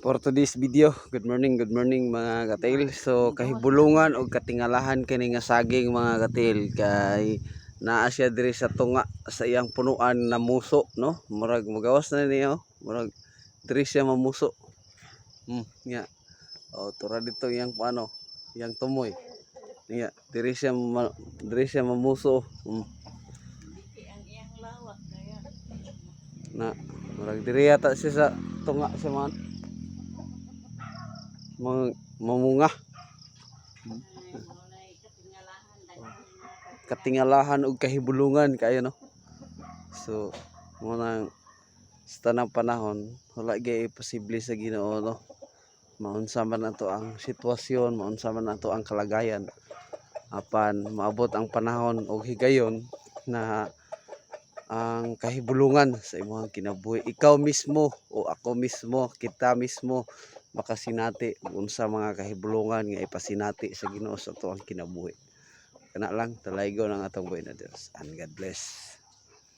For today's video, good morning mga katil. So kahibulungan o katingalahan kini nga saging mga katil kay naa siya diri sa tunga sa iyang punuan na muso, no? Murag magawas na niyo, murag diri siya mamuso. Nya. O tura dito iyang paano, iyang tumoy. Nya, diri siya mamuso. Na murag diri yata siya sa tunga sa man. Mamunga katingalahan og kahibulungan kayo, no? So muna sa tanang panahon wala gyud posible sa Ginoo, no? Maunsa man ato ang sitwasyon, maunsa man ato ang kalagayan, apan maabot ang panahon og higayon na ang kahibulungan sa imong kinabuhi, ikaw mismo o ako mismo, kita mismo makasinati unsa mga kahibulungan nga ipasinati sa Ginoo sa ato ang kinabuhi. Kana lang, talaygon ang atong buhay na Dios, and God bless.